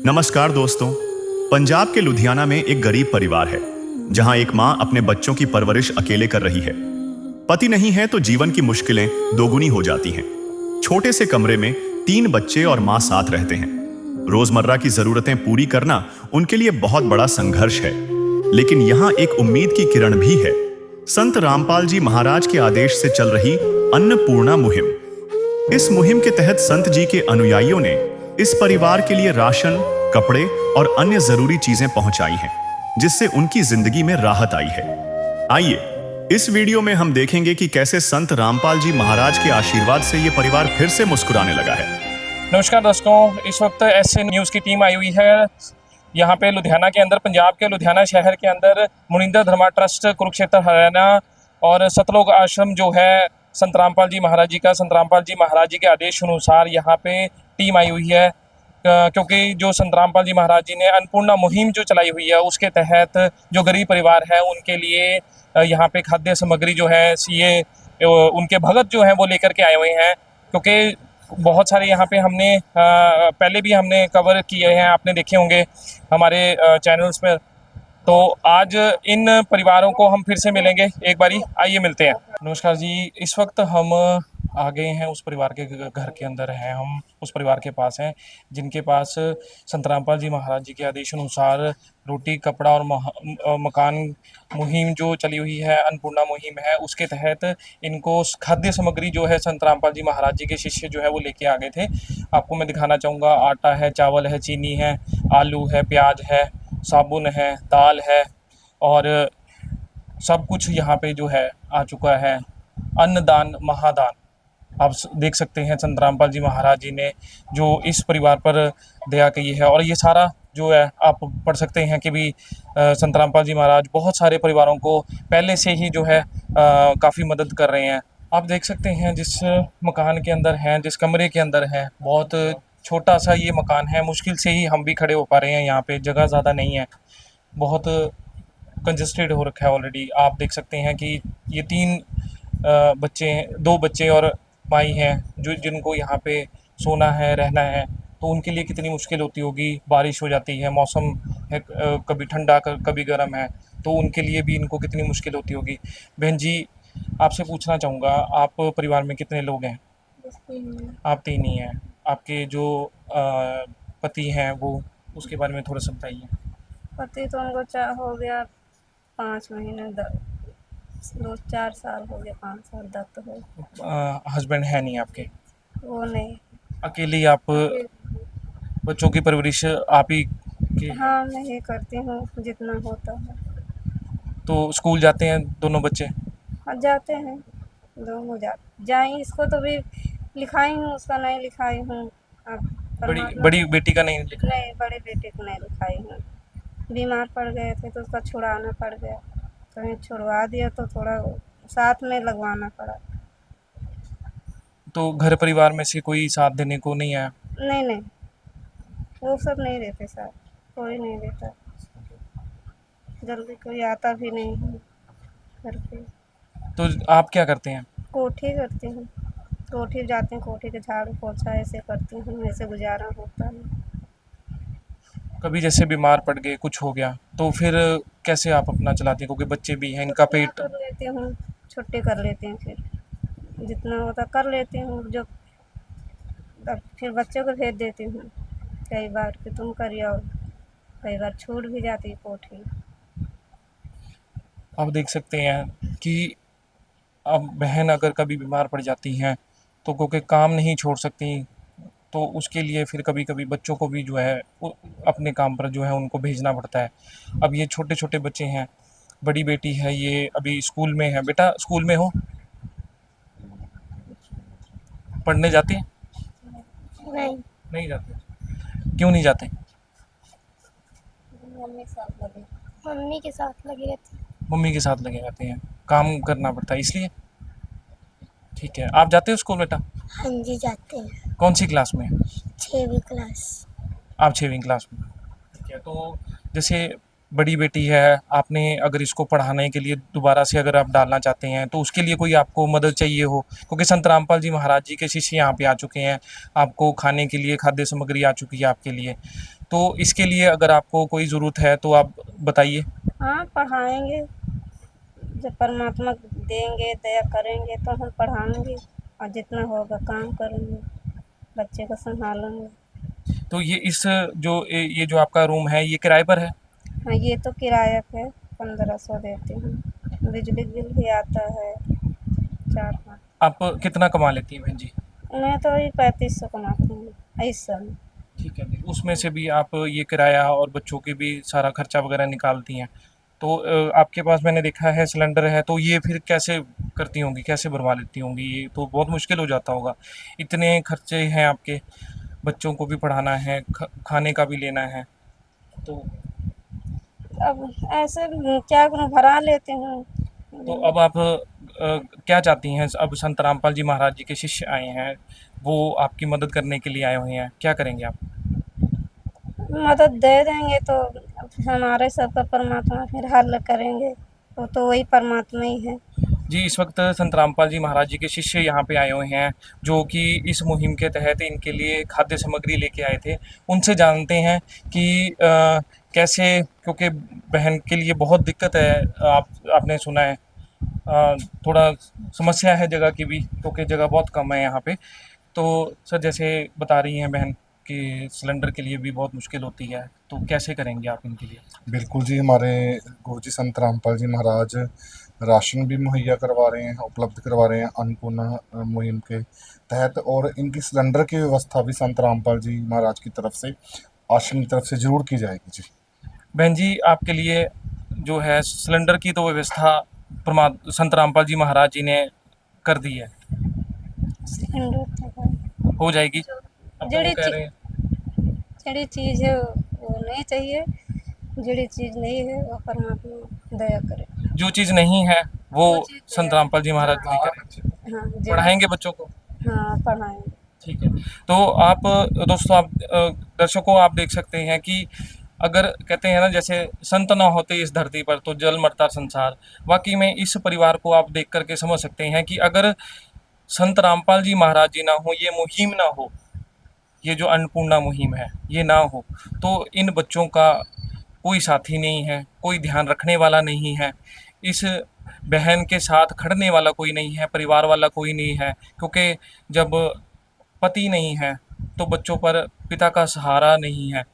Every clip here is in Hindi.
नमस्कार दोस्तों। पंजाब के लुधियाना में एक गरीब परिवार है जहां एक मां अपने बच्चों की परवरिश अकेले कर रही है। पति नहीं है तो जीवन की मुश्किलें दोगुनी हो जाती हैं। छोटे से कमरे में 3 बच्चे और मां साथ रहते हैं। रोजमर्रा की जरूरतें पूरी करना उनके लिए बहुत बड़ा संघर्ष है, लेकिन यहाँ एक उम्मीद की किरण भी है। संत रामपाल जी महाराज के आदेश से चल रही अन्नपूर्णा मुहिम। इस मुहिम के तहत संत जी के अनुयायियों ने इस परिवार के लिए राशन, कपड़े और अन्य जरूरी चीजें पहुंचाई हैं, जिससे उनकी जिंदगी में राहत आई है। आइए इस वीडियो में हम देखेंगे कि कैसे संत रामपाल जी महाराज के आशीर्वाद से ये परिवार फिर से मुस्कुराने लगा है। नमस्कार दोस्तों, इस वक्त एसए न्यूज़ की टीम आई हुई है यहाँ पे लुधियाना के अंदर, पंजाब के लुधियाना शहर के अंदर मुनिंदर धर्मा ट्रस्ट कुरुक्षेत्र हरियाणा और सतलोक आश्रम जो है संत रामपाल जी महाराज जी का, संत रामपाल जी महाराज जी के आदेश अनुसार यहाँ पे टीम आई हुई है। क्योंकि जो संत रामपाल जी महाराज जी ने अन्नपूर्णा मुहिम जो चलाई हुई है, उसके तहत जो गरीब परिवार है उनके लिए यहाँ पे खाद्य सामग्री जो है ये उनके भगत जो है वो लेकर के आए हुए हैं। क्योंकि बहुत सारे यहाँ पे हमने पहले भी हमने कवर किए हैं, आपने देखे होंगे हमारे चैनल्स पर। तो आज इन परिवारों को हम फिर से मिलेंगे एक बारी, आइए मिलते हैं। नमस्कार जी, इस वक्त हम आ गए हैं उस परिवार के घर के अंदर हैं, हम उस परिवार के पास हैं जिनके पास संत रामपाल जी महाराज जी के आदेश अनुसार रोटी, कपड़ा और मकान मुहिम जो चली हुई है, अन्नपूर्णा मुहिम है, उसके तहत इनको खाद्य सामग्री जो है संत रामपाल जी महाराज जी के शिष्य जो है वो लेके आ गए थे। आपको मैं दिखाना चाहूँगा, आटा है, चावल है, चीनी है, आलू है, प्याज है, साबुन है, दाल है और सब कुछ यहाँ पे जो है आ चुका है। अन्नदान महादान, आप देख सकते हैं संत रामपाल जी महाराज जी ने जो इस परिवार पर दया की है। और ये सारा जो है आप पढ़ सकते हैं कि भी संत रामपाल जी महाराज बहुत सारे परिवारों को पहले से ही जो है काफ़ी मदद कर रहे हैं। आप देख सकते हैं जिस मकान के अंदर हैं, जिस कमरे के अंदर हैं, बहुत छोटा सा ये मकान है, मुश्किल से ही हम भी खड़े हो पा रहे हैं। यहाँ पे जगह ज़्यादा नहीं है, बहुत कंजस्टेड हो रखा है ऑलरेडी। आप देख सकते हैं कि ये 3 बच्चे हैं, 2 बच्चे और माई हैं जो जिनको यहाँ पे सोना है, रहना है, तो उनके लिए कितनी मुश्किल होती होगी। बारिश हो जाती है, मौसम है कभी ठंडा कभी गर्म है, तो उनके लिए भी इनको कितनी मुश्किल होती होगी। बहन जी, आपसे पूछना चाहूँगा, आप परिवार में कितने लोग हैं? आप 3 ही हैं। आपके जो पति हैं वो, उसके बारे में थोड़ा सा बताइए। पति तो उनको हो गया 5 महीने, 2-4 साल हो गए, 5 साल 10 तो हो। हस्बैंड है नहीं आपके? वो नहीं, अकेली आप बच्चों की परवरिश आप ही की? हाँ मैं ही करती हूँ जितना होता है। तो स्कूल जाते हैं दोनों बच्चे? हाँ जाते हैं, दोनों जाएँ। इसको तो भी लिखाई हूँ, उसका नहीं लिखाई हूँ। अब बड़ी बेटी का नहीं लिखा? नहीं, बड़े बेटे को नहीं लिखाई हूँ। बीमार पड़ गए थे तो उसका छुड़ाना पड़ गया, कहीं छुड़वा दिया तो थोड़ा साथ में लगवाना पड़ा। तो घर परिवार में से कोई साथ देने को नहीं आया? नहीं, वो सब नहीं देते साथ, कोई नहीं देता, जल्दी कोई आता भी नहीं है घर पे। तो आप क्या करते हैं? कोठी करती हूँ, कोठी जाती हूँ, कोठी के झाड़ू पोछा ऐसे करती हूँ, ऐसे गुजारा होता है। कभी जैसे बीमार पड़ गए, कुछ हो गया, तो फिर कैसे आप अपना चलाते हैं? क्योंकि बच्चे भी हैं, इनका पेट। कर लेती हूँ, छुट्टी कर लेती हूँ, फिर जितना होता कर लेती हूँ। जो तब फिर बच्चों को भेज देती हूँ, कई बार कि तुम करिए, और कई बार छूट भी जाती है कोठी। आप देख सकते हैं कि अब बहन अगर कभी बीमार पड़ जाती हैं तो क्योंकि काम नहीं छोड़ सकती, तो उसके लिए फिर कभी कभी बच्चों को भी जो है अपने काम पर जो है उनको भेजना पड़ता है। अब ये छोटे छोटे बच्चे हैं, बड़ी बेटी है ये अभी स्कूल में है। बेटा स्कूल में हो? पढ़ने जाते हैं? नहीं, नहीं जाते? क्यों नहीं जाते? मम्मी के साथ लगी रहती। मम्मी के साथ लगे रहते हैं, काम करना पड़ता है इसलिए। ठीक है, आप जाते हो स्कूल बेटा? हाँ जी जाते हैं, कौन सी क्लास में? 6वीं क्लास। आप 6वीं क्लास में? ठीक है। तो जैसे बड़ी बेटी है, आपने अगर इसको पढ़ाने के लिए दोबारा से अगर आप डालना चाहते हैं तो उसके लिए कोई आपको मदद चाहिए हो, क्योंकि संत रामपाल जी महाराज जी के शिष्य यहाँ पे आ चुके हैं, आपको खाने के लिए खाद्य सामग्री आ चुकी है आपके लिए, तो इसके लिए अगर आपको कोई ज़रूरत है तो आप बताइए। हाँ पढ़ाएंगे, जब परमात्मा देंगे दया करेंगे तो हम पढ़ाएंगे और जितना होगा काम करेंगे, बच्चे को संभालेंगे। तो ये जो आपका रूम है ये किराए पर है? हाँ ये तो किराया पे 1500 देते हैं, बिजली बिल भी आता है 4-5। आप कितना कमा लेती हैं बहन जी? मैं तो वही 3500 कमाती हूँ इस साल। ठीक है, उसमें से भी आप ये किराया और बच्चों के भी सारा खर्चा वगैरह निकालती हैं, तो आपके पास मैंने देखा है सिलेंडर है, तो ये फिर कैसे करती होंगी, कैसे भरवा लेती होंगी? ये तो बहुत मुश्किल हो जाता होगा, इतने खर्चे हैं आपके, बच्चों को भी पढ़ाना है, खाने का भी लेना है, तो अब ऐसे क्या करूँ, भरा लेते हैं। अब आप क्या चाहती हैं? अब संत रामपाल जी महाराज जी के शिष्य आए हैं, वो आपकी मदद करने के लिए आए हुए हैं, क्या करेंगे आप? मदद दे देंगे तो हमारे सबका परमात्मा फिर हल करेंगे, वो तो वही परमात्मा ही है। जी, इस वक्त संत रामपाल जी महाराज जी के शिष्य यहाँ पे आए हुए हैं, जो कि इस मुहिम के तहत इनके लिए खाद्य सामग्री लेके आए थे। उनसे जानते हैं कि कैसे, क्योंकि बहन के लिए बहुत दिक्कत है, आपने सुना है, थोड़ा समस्या है जगह की भी, क्योंकि जगह बहुत कम है यहाँ पे। तो सर जैसे बता रही हैं बहन कि सिलेंडर के लिए भी बहुत मुश्किल होती है, तो कैसे करेंगे आप इनके लिए? बिल्कुल जी, हमारे गुरु जी संत रामपाल जी महाराज राशन भी मुहैया करवा रहे हैं, उपलब्ध करवा रहे हैं अन्नपूर्णा मुहिम के तहत, और इनकी सिलेंडर की व्यवस्था भी संत रामपाल जी महाराज की तरफ से, आश्रम की तरफ से ज़रूर की जाएगी जी। बहन जी, आपके लिए जो है सिलेंडर की तो व्यवस्था संत रामपाल जी महाराज जी ने कर दी है, सिलेंडर तो है। हो जाएगी। अब तो वो कह रहे हैं जड़ी चीज़ है वो नहीं चाहिए, जड़ी चीज़ नहीं है वो परमात्मा दया करे। जो चीज़ नहीं है वो वो चीज़ संत रामपाल जी महाराज नहीं करें, हाँ पढ़ाएंगे बच्चों को। हाँ पढ़ाएंगे। ठीक है, तो आप दोस्तों, आप दर्शकों, आप देख सकते हैं कि अगर कहते हैं ना, जैसे संत ना होते इस धरती पर तो जल मरता संसार, वाकई में इस परिवार को आप देख करके समझ सकते हैं कि अगर संत रामपाल जी महाराज जी ना हो, ये मुहिम ना हो, ये जो अन्नपूर्णा मुहिम है ये ना हो, तो इन बच्चों का कोई साथी नहीं है, कोई ध्यान रखने वाला नहीं है, इस बहन के साथ खड़ने वाला कोई नहीं है, परिवार वाला कोई नहीं है, क्योंकि जब पति नहीं है तो बच्चों पर पिता का सहारा नहीं है,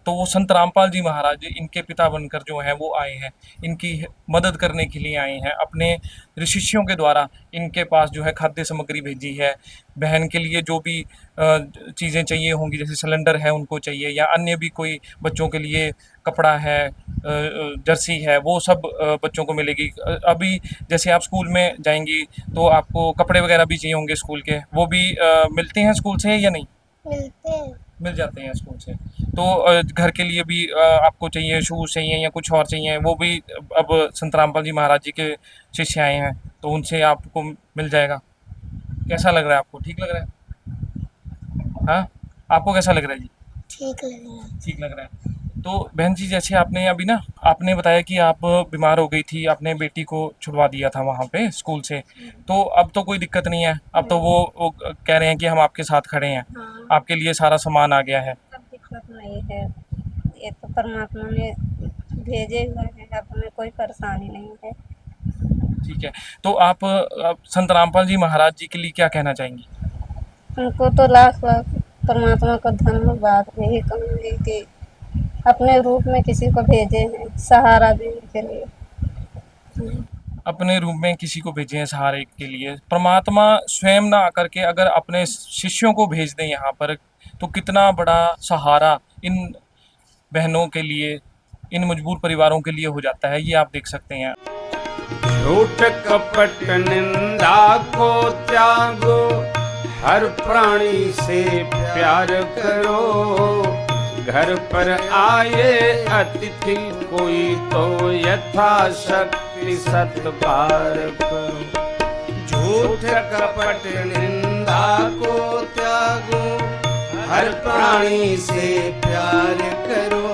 तो वो संत रामपाल जी महाराज इनके पिता बनकर जो हैं वो आए हैं, इनकी मदद करने के लिए आए हैं, अपने शिष्यों के द्वारा इनके पास जो है खाद्य सामग्री भेजी है। बहन के लिए जो भी चीज़ें चाहिए होंगी, जैसे सिलेंडर है उनको चाहिए, या अन्य भी कोई बच्चों के लिए कपड़ा है, जर्सी है, वो सब बच्चों को मिलेगी। अभी जैसे आप स्कूल में जाएंगी तो आपको कपड़े वगैरह भी चाहिए होंगे स्कूल के, वो भी मिलते हैं स्कूल से या नहीं? मिलते हैं। मिल जाते हैं स्कूल से। तो घर के लिए भी आपको चाहिए, शूज़ चाहिए या कुछ और चाहिए, वो भी अब संत रामपाल जी महाराज जी के शिष्य आए हैं तो उनसे आपको मिल जाएगा। कैसा लग रहा है आपको? ठीक लग रहा है? हाँ, आपको कैसा लग रहा है जी? ठीक लग रहा है। ठीक लग रहा है। तो बहन जी, जैसे आपने अभी ना आपने बताया कि आप बीमार हो गई थी, आपने बेटी को छुड़वा दिया था वहाँ पे स्कूल से, तो अब तो कोई दिक्कत नहीं है, अब तो वो कह रहे हैं कि हम आपके साथ खड़े हैं, हाँ आपके लिए सारा सामान आ गया है। सब दिक्कत नहीं है, ये तो परमात्मा ने भेजे हुए हैं, अब हमें कोई परेशानी नहीं है। ठीक है, तो आप संत रामपाल जी महाराज जी के लिए क्या कहना चाहेंगी? उनको तो लाख लाख परमात्मा का धन्यवाद, यही कहूँगी कि अपने रूप में किसी को भेजे हैं सहारा देने के लिए। अपने रूप में किसी को भेजे हैं सहारे के लिए, परमात्मा स्वयं ना आकर के अगर अपने शिष्यों को भेज दें यहाँ पर, तो कितना बड़ा सहारा इन बहनों के लिए, इन मजबूर परिवारों के लिए हो जाता है, ये आप देख सकते हैं। झूठ कपट निंदा को त्यागो, हर प्राणी से प्यार करो, घर पर आए अतिथि कोई तो यथाशक्ति सत्कार करो। झूठ कपट निंदा को त्यागो, हर प्राणी से प्यार करो,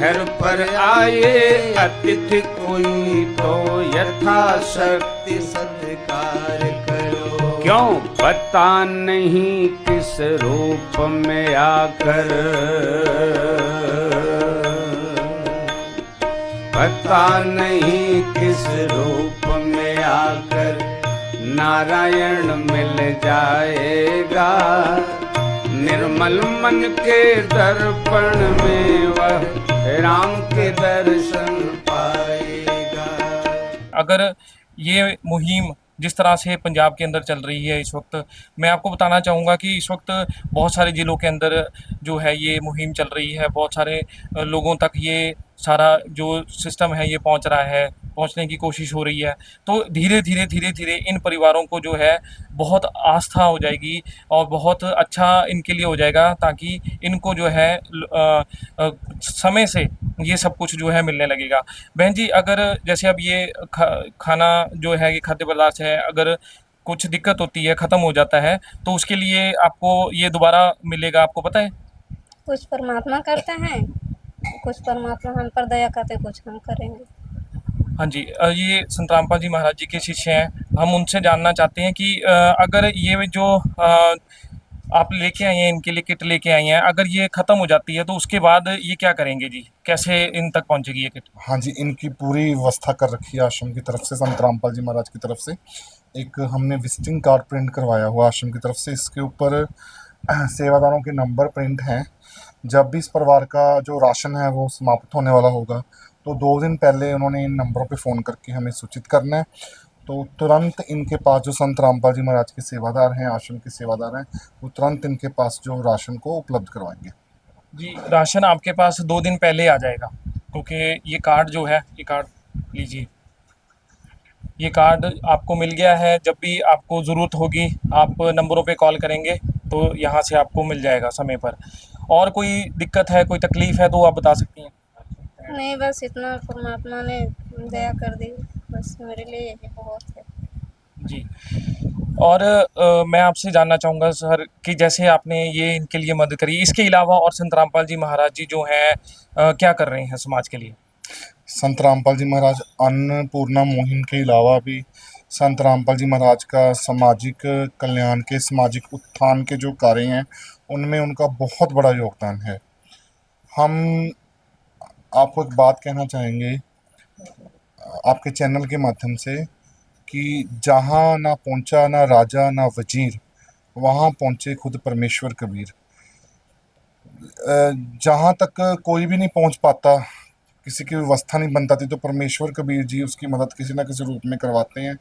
घर पर आए अतिथि कोई तो यथाशक्ति सत्कार करो। क्यों पता नहीं किस रूप में आकर, पता नहीं किस रूप में आकर नारायण मिल जाएगा। निर्मल मन के दर्पण में वह राम के दर्शन पाएगा। अगर ये मुहिम जिस तरह से पंजाब के अंदर चल रही है इस वक्त, मैं आपको बताना चाहूँगा कि इस वक्त बहुत सारे ज़िलों के अंदर जो है ये मुहिम चल रही है। बहुत सारे लोगों तक ये सारा जो सिस्टम है ये पहुँच रहा है, पहुँचने की कोशिश हो रही है। तो धीरे धीरे इन परिवारों को जो है बहुत आस्था हो जाएगी और बहुत अच्छा इनके लिए हो जाएगा, ताकि इनको जो है समय से ये सब कुछ जो है मिलने लगेगा। बहन जी, अगर जैसे अब ये खाना जो है, ये खाद्य पदार्थ है, अगर कुछ दिक्कत होती है, ख़त्म हो जाता है, तो उसके लिए आपको ये दोबारा मिलेगा, आपको पता है? कुछ परमात्मा करते हैं, कुछ परमात्मा हम पर दया करते, कुछ हम करेंगे। हाँ जी, ये संत रामपाल जी महाराज जी के शिष्य हैं। हम उनसे जानना चाहते हैं कि अगर ये जो आप लेके आए हैं, इनके लिए किट लेके आए हैं, अगर ये ख़त्म हो जाती है तो उसके बाद ये क्या करेंगे जी? कैसे इन तक पहुँचेगी ये किट? हाँ जी, इनकी पूरी व्यवस्था कर रखी है आश्रम की तरफ से, संत रामपाल जी महाराज की तरफ से। एक हमने विजिटिंग कार्ड प्रिंट करवाया हुआ आश्रम की तरफ से, इसके ऊपर सेवादारों के नंबर प्रिंट हैं। जब भी इस परिवार का जो राशन है वो समाप्त होने वाला होगा, तो 2 दिन पहले उन्होंने इन नंबरों पे फ़ोन करके हमें सूचित करना है। तो तुरंत इनके पास जो संत रामपाल जी महाराज के सेवादार हैं, आश्रम के सेवादार हैं, वो तुरंत इनके पास जो राशन को उपलब्ध करवाएंगे। जी, राशन आपके पास 2 दिन पहले आ जाएगा, क्योंकि ये कार्ड जो है, ये कार्ड लीजिए। ये कार्ड आपको मिल गया है। जब भी आपको ज़रूरत होगी आप नंबरों पे कॉल करेंगे तो यहाँ से आपको मिल जाएगा समय पर। और कोई दिक्कत है, कोई तकलीफ़ है तो आप बता सकती हैं। नहीं, बस इतना परमात्मा ने दया कर दी, बस मेरे लिए यही बहुत है। जी। और मैं आपसे जानना चाहूँगा सर कि जैसे आपने ये इनके लिए मदद करी, इसके अलावा और संत रामपाल जी महाराज जी जो हैं क्या कर रहे हैं समाज के लिए? संत रामपाल जी महाराज अन्नपूर्णा मुहिम के अलावा भी संत रामपाल जी महाराज का सामाजिक कल्याण के, सामाजिक उत्थान के जो कार्य हैं, उनमें उनका बहुत बड़ा योगदान है। हम आपको एक बात कहना चाहेंगे आपके चैनल के माध्यम से कि जहाँ ना पहुँचा ना राजा ना वजीर, वहाँ पहुँचे खुद परमेश्वर कबीर। जहाँ तक कोई भी नहीं पहुँच पाता, किसी की व्यवस्था नहीं बन पाती, तो परमेश्वर कबीर जी उसकी मदद किसी न किसी रूप में करवाते हैं।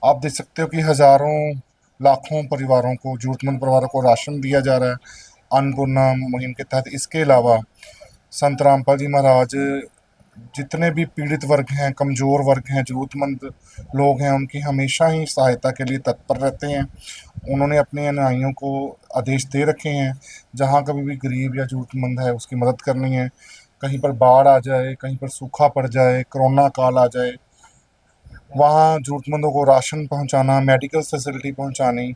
आप देख सकते हो कि हज़ारों लाखों परिवारों को, ज़रूरतमंद परिवारों को राशन दिया जा रहा है अन्नपूर्णा मुहिम के तहत। इसके अलावा संत रामपाल जी महाराज जितने भी पीड़ित वर्ग हैं, कमज़ोर वर्ग हैं, ज़रूरतमंद लोग हैं, उनकी हमेशा ही सहायता के लिए तत्पर रहते हैं। उन्होंने अपने अनुयायियों को आदेश दे रखे हैं, जहाँ कभी भी गरीब या ज़रूरतमंद है उसकी मदद करनी है। कहीं पर बाढ़ आ जाए, कहीं पर सूखा पड़ जाए, कोरोना काल आ जाए, वहाँ ज़रूरतमंदों को राशन पहुँचाना, मेडिकल फैसिलिटी पहुँचानी,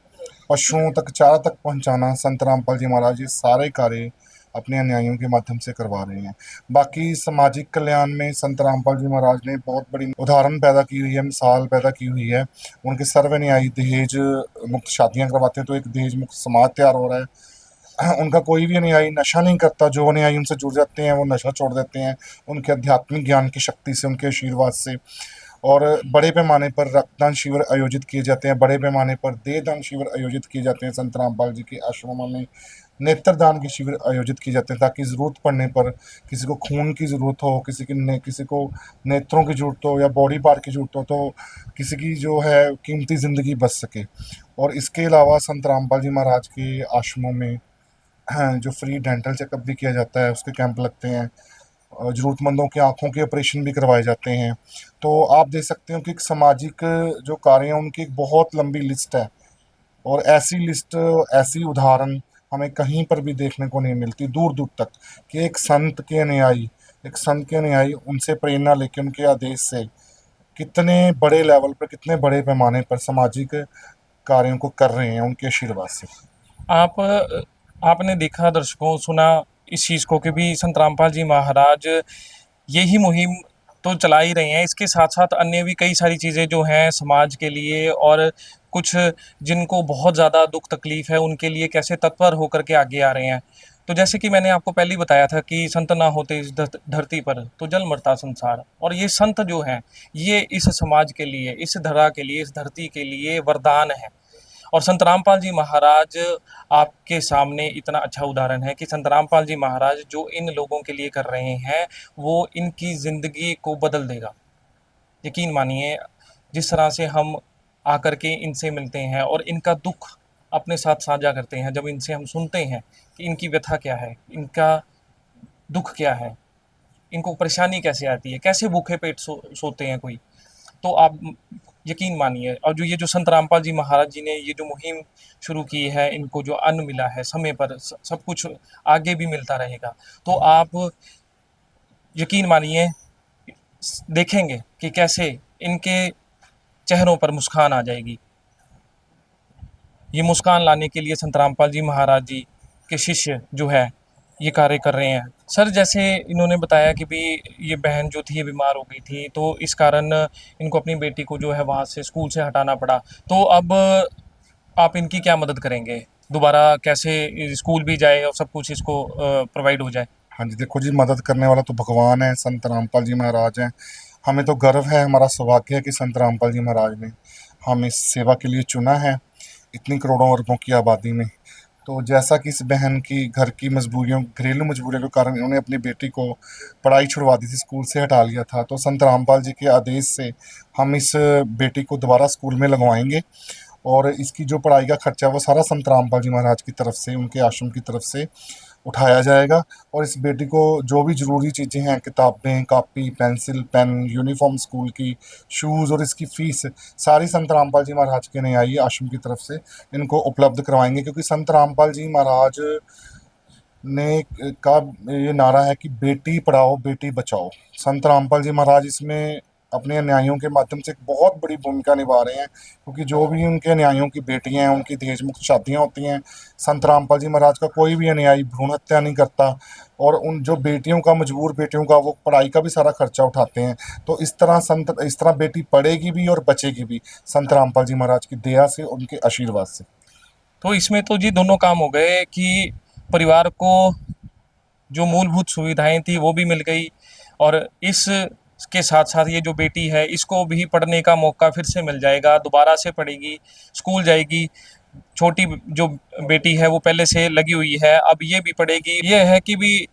पशुओं तक चारा तक पहुँचाना, संत रामपाल जी महाराज ये सारे कार्य अपने अनुयायियों के माध्यम से करवा रहे हैं। बाकी सामाजिक कल्याण में संत रामपाल जी महाराज ने बहुत बड़ी उदाहरण पैदा की हुई है, मिसाल पैदा की हुई है। उनके सर्व अनुयायी दहेज मुक्त शादियाँ करवाते हैं, तो एक दहेज मुक्त समाज तैयार हो रहा है। उनका कोई भी अनुयायी नशा नहीं करता, जो अनुयायी उनसे जुड़ जाते हैं वो नशा छोड़ देते हैं, उनके आध्यात्मिक ज्ञान की शक्ति से, उनके आशीर्वाद से। और बड़े पैमाने पर रक्तदान शिविर आयोजित किए जाते हैं, बड़े पैमाने पर देहदान शिविर आयोजित किए जाते हैं। संत रामपाल जी के आश्रमों में नेत्रदान के शिविर आयोजित किए जाते हैं, ताकि ज़रूरत पड़ने पर किसी को खून की ज़रूरत हो, किसी को नेत्रों की ज़रूरत हो या बॉडी पार्ट की ज़रूरत हो, तो किसी की जो है कीमती ज़िंदगी बच सके। और इसके अलावा संत रामपाल जी महाराज के आश्रमों में जो फ्री डेंटल चेकअप भी किया जाता है, उसके कैंप लगते हैं, ज़रूरतमंदों के आँखों के ऑपरेशन भी करवाए जाते हैं। तो आप देख सकते हो कि एक सामाजिक जो कार्य हैं उनकी एक बहुत लंबी लिस्ट है, और ऐसी लिस्ट, ऐसी उदाहरण हमें कहीं पर भी देखने को नहीं मिलती दूर दूर तक, कि एक संत के अनुयायी उनसे प्रेरणा लेके, उनके आदेश से कितने बड़े लेवल पर, कितने बड़े पैमाने पर सामाजिक कार्यों को कर रहे हैं, उनके आशीर्वाद से। आपने देखा, दर्शकों सुना इस चीज़ को कि भी संत रामपाल जी महाराज यही मुहिम तो चला ही रहे हैं, इसके साथ साथ अन्य भी कई सारी चीज़ें जो हैं समाज के लिए और कुछ जिनको बहुत ज़्यादा दुख तकलीफ है उनके लिए कैसे तत्पर होकर के आगे आ रहे हैं। तो जैसे कि मैंने आपको पहले ही बताया था कि संत ना होते इस धरती पर तो जल मरता संसार, और ये संत जो हैं ये इस समाज के लिए, इस धरा के लिए, इस धरती के लिए वरदान है। और संत रामपाल जी महाराज आपके सामने इतना अच्छा उदाहरण है कि संत रामपाल जी महाराज जो इन लोगों के लिए कर रहे हैं वो इनकी ज़िंदगी को बदल देगा। यकीन मानिए, जिस तरह से हम आकर के इनसे मिलते हैं और इनका दुख अपने साथ साझा करते हैं, जब इनसे हम सुनते हैं कि इनकी व्यथा क्या है, इनका दुख क्या है, इनको परेशानी कैसे आती है, कैसे भूखे पेट सोते हैं कोई, तो आप यकीन मानिए। और जो ये जो संत रामपाल जी महाराज जी ने ये जो मुहिम शुरू की है, इनको जो अन्न मिला है समय पर, सब कुछ आगे भी मिलता रहेगा, तो आप यकीन मानिए देखेंगे कि कैसे इनके चेहरों पर मुस्कान आ जाएगी। ये मुस्कान लाने के लिए संत रामपाल जी महाराज जी के शिष्य जो है ये कार्य कर रहे हैं। सर, जैसे इन्होंने बताया कि भी ये बहन जो थी ये बीमार हो गई थी, तो इस कारण इनको अपनी बेटी को जो है वहाँ से स्कूल से हटाना पड़ा। तो अब आप इनकी क्या मदद करेंगे? दोबारा कैसे स्कूल भी जाए और सब कुछ इसको प्रोवाइड हो जाए? हाँ जी, देखो जी, मदद करने वाला तो भगवान है, संत रामपाल जी महाराज हैं। हमें तो गर्व है, हमारा सौभाग्य है कि संत रामपाल जी महाराज ने हमें इस सेवा के लिए चुना है, इतनी करोड़ों अरबों की आबादी में। तो जैसा कि इस बहन की घर की मजबूरियों, घरेलू मजबूरियों के कारण इन्होंने अपनी बेटी को पढ़ाई छुड़वा दी थी, स्कूल से हटा लिया था, तो संत रामपाल जी के आदेश से हम इस बेटी को दोबारा स्कूल में लगवाएंगे और इसकी जो पढ़ाई का खर्चा वो सारा संत रामपाल जी महाराज की तरफ से, उनके आश्रम की तरफ से उठाया जाएगा। और इस बेटी को जो भी ज़रूरी चीज़ें हैं, किताबें, copy, pencil, pen, uniform school की, शूज़ और इसकी फ़ीस सारी संत रामपाल जी महाराज के न्यायी आश्रम की तरफ से इनको उपलब्ध करवाएंगे। क्योंकि संत रामपाल जी महाराज ने का ये नारा है कि बेटी पढ़ाओ बेटी बचाओ। संत रामपाल जी महाराज इसमें अपने अन्यायियों के माध्यम से एक बहुत बड़ी भूमिका निभा रहे हैं, क्योंकि जो भी उनके अन्यायियों की बेटियां हैं, उनकी दहेज मुक्त शादियाँ होती हैं, संत रामपाल जी महाराज का कोई भी अन्यायी भ्रूण हत्या नहीं करता और उन जो बेटियों का, मजबूर बेटियों का, वो पढ़ाई का भी सारा खर्चा उठाते हैं। तो इस तरह बेटी पढ़ेगी भी और बचेगी भी संत रामपाल जी महाराज की दया से, उनके आशीर्वाद से। तो इसमें तो जी दोनों काम हो गए कि परिवार को जो मूलभूत सुविधाएं थी वो भी मिल गई, और इसके साथ साथ ये जो बेटी है इसको भी पढ़ने का मौका फिर से मिल जाएगा, दोबारा से पढ़ेगी, स्कूल जाएगी। छोटी जो बेटी है वो पहले से लगी हुई है, अब ये भी पढ़ेगी। ये है कि भी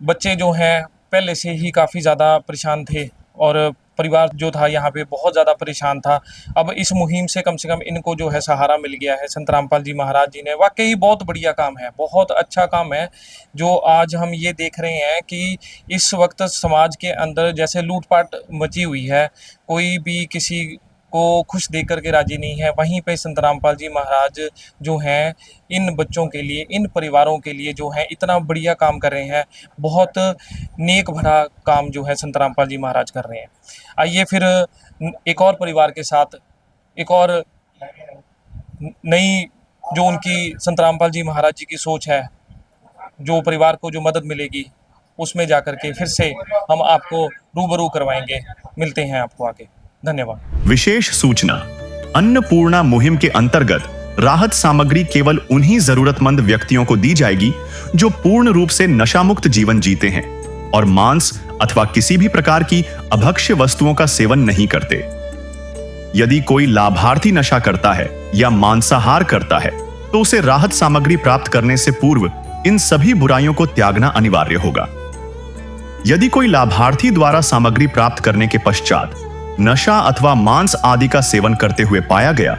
बच्चे जो हैं पहले से ही काफ़ी ज़्यादा परेशान थे और परिवार जो था यहाँ पे बहुत ज़्यादा परेशान था। अब इस मुहिम से कम इनको जो है सहारा मिल गया है। संत रामपाल जी महाराज जी ने वाकई बहुत बढ़िया काम है, बहुत अच्छा काम है जो आज हम ये देख रहे हैं कि इस वक्त समाज के अंदर जैसे लूटपाट मची हुई है, कोई भी किसी को खुश देख करके राजी नहीं है, वहीं पे संत रामपाल जी महाराज जो हैं इन बच्चों के लिए, इन परिवारों के लिए जो है इतना बढ़िया काम कर रहे हैं। बहुत नेक भरा काम जो है संत रामपाल जी महाराज कर रहे हैं। आइए फिर एक और परिवार के साथ एक और नई जो उनकी संत रामपाल जी महाराज जी की सोच है, जो परिवार को जो मदद मिलेगी, उसमें जाकर के फिर से हम आपको रूबरू करवाएंगे। मिलते हैं आपको आगे। धन्यवाद। विशेष सूचना, अन्नपूर्णा मुहिम के अंतर्गत राहत सामग्री केवल उन्हीं जरूरतमंद व्यक्तियों को दी जाएगी जो पूर्ण रूप से नशा मुक्त जीवन जीते हैं और मांस अथवा किसी भी प्रकार की अभक्ष्य वस्तुओं का सेवन नहीं करते। यदि कोई लाभार्थी नशा करता है या मांसाहार करता है तो उसे राहत सामग्री प्राप्त करने से पूर्व इन सभी बुराइयों को त्यागना अनिवार्य होगा। यदि कोई लाभार्थी द्वारा सामग्री प्राप्त करने के पश्चात नशा अथवा मांस आदि का सेवन करते हुए पाया गया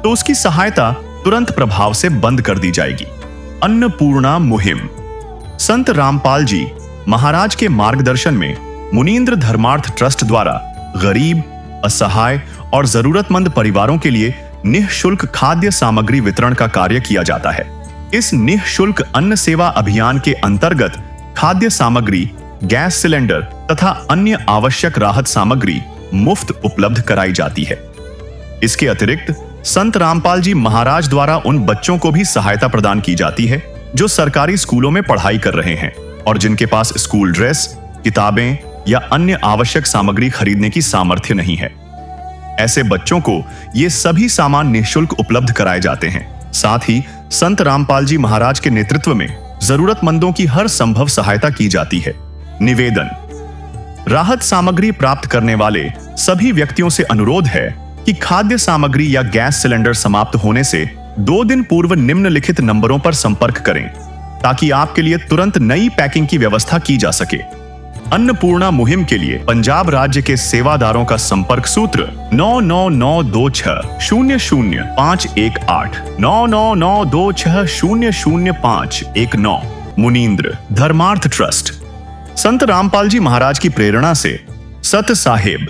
तो उसकी सहायता तुरंत प्रभाव से बंद कर दी जाएगी। अन्नपूर्णा मुहिम संत रामपाल जी महाराज के मार्गदर्शन में मुनींद्र धर्मार्थ ट्रस्ट द्वारा गरीब, असहाय और जरूरतमंद परिवारों के लिए निःशुल्क खाद्य सामग्री वितरण का कार्य किया जाता है। इस निःशुल्क अन्न सेवा अभियान के अंतर्गत खाद्य सामग्री, गैस सिलेंडर तथा अन्य आवश्यक राहत सामग्री मुफ्त उपलब्ध कराई जाती है। इसके अतिरिक्त संत रामपाल जी महाराज द्वारा उन बच्चों को भी सहायता प्रदान की जाती है जो सरकारी स्कूलों में पढ़ाई कर रहे हैं। और जिनके पास स्कूल ड्रेस, किताबें या अन्य आवश्यक सामग्री खरीदने की सामर्थ्य नहीं है। ऐसे बच्चों को ये सभी सामान निःशुल्क उपलब्ध कराए जाते हैं। साथ ही संत रामपाल जी महाराज के नेतृत्व में जरूरतमंदों की हर संभव सहायता की जाती है। निवेदन: राहत सामग्री प्राप्त करने वाले सभी व्यक्तियों से अनुरोध है कि खाद्य सामग्री या गैस सिलेंडर समाप्त होने से 2 दिन पूर्व निम्नलिखित नंबरों पर संपर्क करें ताकि आपके लिए तुरंत नई पैकिंग की व्यवस्था की जा सके। अन्नपूर्णा मुहिम के लिए पंजाब राज्य के सेवादारों का संपर्क सूत्र 9992600518 9992600519। मुनींद्र धर्मार्थ ट्रस्ट। संत रामपाल जी महाराज की प्रेरणा से सत साहेब